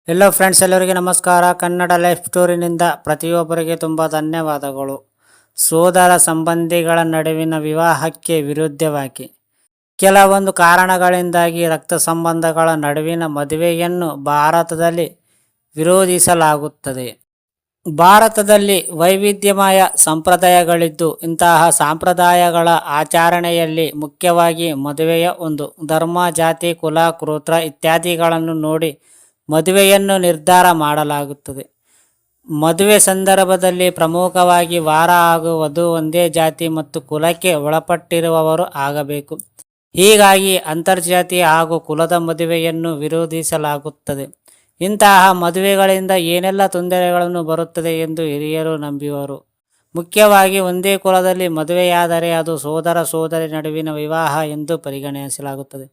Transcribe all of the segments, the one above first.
Hello friends, ಎಲ್ಲರಿಗೆ ನಮಸ್ಕಾರ. Kannada life ಸ್ಟೋರಿನಿಂದ ಪ್ರತಿಯೊಬ್ಬರಿಗೆ ತುಂಬ ಧನ್ಯವಾದಗಳು. ಸೋದರ ಸಂಬಂಧಿಗಳ ನಡುವಿನ ವಿವಾಹಕ್ಕೆ ವಿರುದ್ಧವಾಗಿ ಕೆಲವೊಂದು ಕಾರಣಗಳಿಂದಾಗಿ ರಕ್ತ ಸಂಬಂಧಗಳ ನಡುವಿನ ಮದುವೆಯನ್ನು ಭಾರತದಲ್ಲಿ ವಿರೋಧಿಸಲಾಗುತ್ತದೆ. ಭಾರತದಲ್ಲಿ ವೈವಿಧ್ಯಮಯ ಸಂಪ್ರದಾಯಗಳಿದ್ದು, ಇಂತಹ ಸಂಪ್ರದಾಯಗಳ ಆಚರಣೆಯಲ್ಲಿ ಮುಖ್ಯವಾಗಿ ಮದುವೆಯ ಒಂದು ಧರ್ಮ, ಜಾತಿ, ಕುಲ, ಗೋತ್ರ ಇತ್ಯಾದಿಗಳನ್ನು ನೋಡಿ ಮದುವೆಯನ್ನು ನಿರ್ಧಾರ ಮಾಡಲಾಗುತ್ತದೆ. ಮದುವೆ ಸಂದರ್ಭದಲ್ಲಿ ಪ್ರಮುಖವಾಗಿ ವರ ಹಾಗೂ ವಧು ಒಂದೇ ಜಾತಿ ಮತ್ತು ಕುಲಕ್ಕೆ ಒಳಪಟ್ಟಿರುವವರು ಆಗಬೇಕು. ಹೀಗಾಗಿ ಅಂತರ್ಜಾತಿ ಹಾಗೂ ಕುಲದ ಮದುವೆಯನ್ನು ವಿರೋಧಿಸಲಾಗುತ್ತದೆ. ಇಂತಹ ಮದುವೆಗಳಿಂದ ಏನೆಲ್ಲ ತೊಂದರೆಗಳನ್ನು ಬರುತ್ತದೆ ಎಂದು ಹಿರಿಯರು ನಂಬುವರು. ಮುಖ್ಯವಾಗಿ ಒಂದೇ ಕುಲದಲ್ಲಿ ಮದುವೆಯಾದರೆ ಅದು ಸೋದರ ಸೋದರಿ ನಡುವಿನ ವಿವಾಹ ಎಂದು ಪರಿಗಣಿಸಲಾಗುತ್ತದೆ.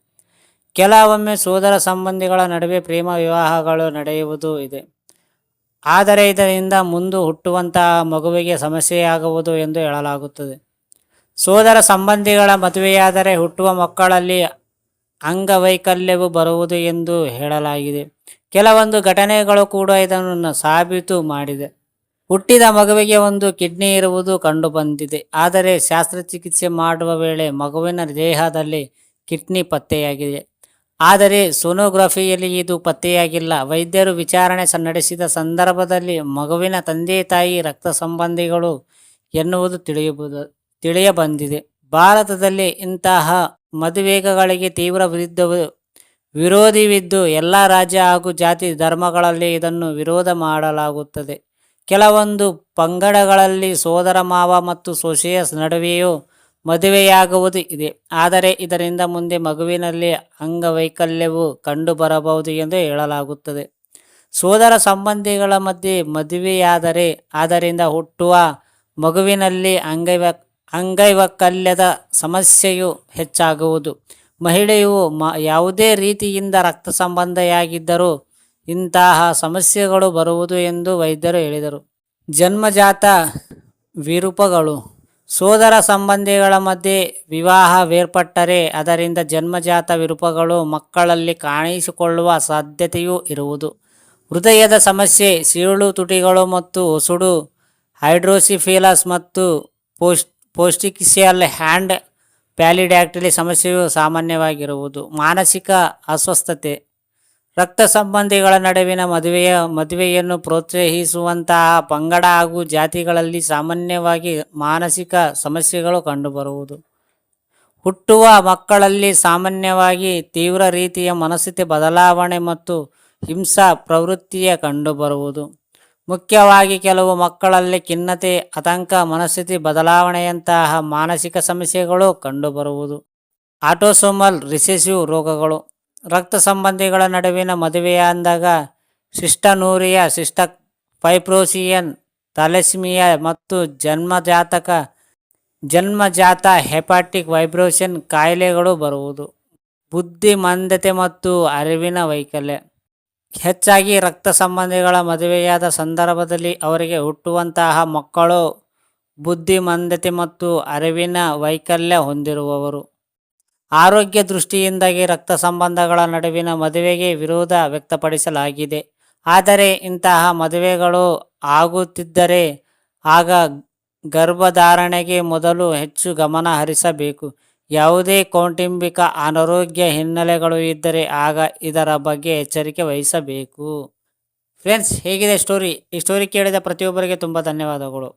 ಕೆಲವೊಮ್ಮೆ ಸೋದರ ಸಂಬಂಧಿಗಳ ನಡುವೆ ಪ್ರೇಮ ವಿವಾಹಗಳು ನಡೆಯುವುದೂ ಇದೆ. ಆದರೆ ಇದರಿಂದ ಮುಂದೆ ಹುಟ್ಟುವಂತಹ ಮಗುವಿಗೆ ಸಮಸ್ಯೆಯಾಗುವುದು ಎಂದು ಹೇಳಲಾಗುತ್ತದೆ. ಸೋದರ ಸಂಬಂಧಿಗಳ ಮದುವೆಯಾದರೆ ಹುಟ್ಟುವ ಮಕ್ಕಳಲ್ಲಿ ಅಂಗವೈಕಲ್ಯವು ಬರುವುದು ಎಂದು ಹೇಳಲಾಗಿದೆ. ಕೆಲವೊಂದು ಘಟನೆಗಳು ಕೂಡ ಇದನ್ನು ಸಾಬೀತು ಮಾಡಿದೆ. ಹುಟ್ಟಿದ ಮಗುವಿಗೆ ಒಂದು ಕಿಡ್ನಿ ಇರುವುದು ಕಂಡುಬಂದಿದೆ. ಆದರೆ ಶಸ್ತ್ರಚಿಕಿತ್ಸೆ ಮಾಡುವ ವೇಳೆ ಮಗುವಿನ ದೇಹದಲ್ಲಿ ಕಿಡ್ನಿ ಪತ್ತೆಯಾಗಿದೆ. ಆದರೆ ಸೋನೋಗ್ರಫಿಯಲ್ಲಿ ಇದು ಪತ್ತೆಯಾಗಿಲ್ಲ. ವೈದ್ಯರು ವಿಚಾರಣೆ ನಡೆಸಿದ ಸಂದರ್ಭದಲ್ಲಿ ಮಗುವಿನ ತಂದೆ ತಾಯಿ ರಕ್ತ ಸಂಬಂಧಿಗಳು ಎನ್ನುವುದು ತಿಳಿಯಬಂದಿದೆ. ಭಾರತದಲ್ಲಿ ಇಂತಹ ಮದುವೆಗಳಿಗೆ ತೀವ್ರ ವಿರೋಧವಿದ್ದು ಎಲ್ಲ ರಾಜ್ಯ ಹಾಗೂ ಜಾತಿ ಧರ್ಮಗಳಲ್ಲಿ ಇದನ್ನು ವಿರೋಧ ಮಾಡಲಾಗುತ್ತದೆ. ಕೆಲವೊಂದು ಪಂಗಡಗಳಲ್ಲಿ ಸೋದರ ಮಾವ ಮತ್ತು ಸೊಸೆಯ ನಡುವೆಯೂ ಮದುವೆಯಾಗುವುದು ಇದೆ. ಆದರೆ ಇದರಿಂದ ಮುಂದೆ ಮಗುವಿನಲ್ಲಿ ಅಂಗವೈಕಲ್ಯವು ಕಂಡುಬರಬಹುದು ಎಂದು ಹೇಳಲಾಗುತ್ತದೆ. ಸೋದರ ಸಂಬಂಧಿಗಳ ಮಧ್ಯೆ ಮದುವೆಯಾದರೆ ಅದರಿಂದ ಹುಟ್ಟುವ ಮಗುವಿನಲ್ಲಿ ಅಂಗವೈಕಲ್ಯದ ಸಮಸ್ಯೆಯು ಹೆಚ್ಚಾಗುವುದು. ಮಹಿಳೆಯು ಯಾವುದೇ ರೀತಿಯಿಂದ ರಕ್ತ ಸಂಬಂಧಿಯಾಗಿದ್ದರೂ ಇಂತಹ ಸಮಸ್ಯೆಗಳು ಬರುವುದು ಎಂದು ವೈದ್ಯರು ಹೇಳಿದರು. ಜನ್ಮಜಾತ ವಿರೂಪಗಳು. ಸೋದರ ಸಂಬಂಧಿಗಳ ಮಧ್ಯೆ ವಿವಾಹವೇರ್ಪಟ್ಟರೆ ಅದರಿಂದ ಜನ್ಮಜಾತ ವಿರೂಪಗಳು ಮಕ್ಕಳಲ್ಲಿ ಕಾಣಿಸಿಕೊಳ್ಳುವ ಸಾಧ್ಯತೆಯೂ ಇರುವುದು. ಹೃದಯದ ಸಮಸ್ಯೆ, ಸೀಳು ತುಟಿಗಳು ಮತ್ತು ಒಸಡು, ಹೈಡ್ರೋಸಿಫಿಲಸ್ ಮತ್ತು ಪೋಸ್ಟಿಕ್ಸಿಯಲ್ ಹ್ಯಾಂಡ್ ಪ್ಯಾಲಿಡ್ಯಾಕ್ಟಿಲಿ ಸಮಸ್ಯೆಯು ಸಾಮಾನ್ಯವಾಗಿರುವುದು. ಮಾನಸಿಕ ಅಸ್ವಸ್ಥತೆ. ರಕ್ತ ಸಂಬಂಧಿಗಳ ನಡುವಿನ ಮದುವೆಯನ್ನು ಪ್ರೋತ್ಸಾಹಿಸುವಂತಹ ಪಂಗಡ ಹಾಗೂ ಜಾತಿಗಳಲ್ಲಿ ಸಾಮಾನ್ಯವಾಗಿ ಮಾನಸಿಕ ಸಮಸ್ಯೆಗಳು ಕಂಡುಬರುವುದು. ಹುಟ್ಟುವ ಮಕ್ಕಳಲ್ಲಿ ಸಾಮಾನ್ಯವಾಗಿ ತೀವ್ರ ರೀತಿಯ ಮನಸ್ಥಿತಿ ಬದಲಾವಣೆ ಮತ್ತು ಹಿಂಸಾ ಪ್ರವೃತ್ತಿಯ ಕಂಡುಬರುವುದು. ಮುಖ್ಯವಾಗಿ ಕೆಲವು ಮಕ್ಕಳಲ್ಲಿ ಖಿನ್ನತೆ, ಆತಂಕ, ಮನಸ್ಥಿತಿ ಬದಲಾವಣೆಯಂತಹ ಮಾನಸಿಕ ಸಮಸ್ಯೆಗಳು ಕಂಡುಬರುವುದು. ಆಟೋಸೋಮಲ್ ರಿಸೆಸಿವ್ ರೋಗಗಳು. ರಕ್ತ ಸಂಬಂಧಿಗಳ ನಡುವಿನ ಮದುವೆಯಾದಾಗ ಸಿಸ್ಟನೂರಿಯಾ, ಸಿಸ್ಟಿಕ್ ಫೈಬ್ರೋಸಿಸ್, ಥಾಲೆಸೀಮಿಯಾ ಮತ್ತು ಜನ್ಮಜಾತ ಹೆಪಾಟಿಕ್ ಫೈಬ್ರೋಸಿಸ್ ಕಾಯಿಲೆಗಳು ಬರುವುದು. ಬುದ್ಧಿಮಾಂದ್ಯತೆ ಮತ್ತು ಅರಿವಿನ ವೈಕಲ್ಯ. ಹೆಚ್ಚಾಗಿ ರಕ್ತ ಸಂಬಂಧಿಗಳ ಮದುವೆಯಾದ ಸಂದರ್ಭದಲ್ಲಿ ಅವರಿಗೆ ಹುಟ್ಟುವಂತಹ ಮಕ್ಕಳು ಬುದ್ಧಿಮಾಂದ್ಯತೆ ಮತ್ತು ಅರಿವಿನ ವೈಕಲ್ಯ ಹೊಂದಿರುವವರು. ಆರೋಗ್ಯ ದೃಷ್ಟಿಯಿಂದಾಗಿ ರಕ್ತ ಸಂಬಂಧಗಳ ನಡುವಿನ ಮದುವೆಗೆ ವಿರೋಧ ವ್ಯಕ್ತಪಡಿಸಲಾಗಿದೆ. ಆದರೆ ಇಂತಹ ಮದುವೆಗಳು ಆಗುತ್ತಿದ್ದರೆ ಆಗ ಗರ್ಭಧಾರಣೆಗೆ ಮೊದಲು ಹೆಚ್ಚು ಗಮನ ಹರಿಸಬೇಕು. ಯಾವುದೇ ಕೌಟುಂಬಿಕ ಅನಾರೋಗ್ಯ ಹಿನ್ನೆಲೆಗಳು ಇದ್ದರೆ ಆಗ ಇದರ ಬಗ್ಗೆ ಎಚ್ಚರಿಕೆ ವಹಿಸಬೇಕು. ಫ್ರೆಂಡ್ಸ್, ಹೇಗಿದೆ ಸ್ಟೋರಿ? ಈ ಸ್ಟೋರಿ ಕೇಳಿದ ಪ್ರತಿಯೊಬ್ಬರಿಗೆ ತುಂಬ ಧನ್ಯವಾದಗಳು.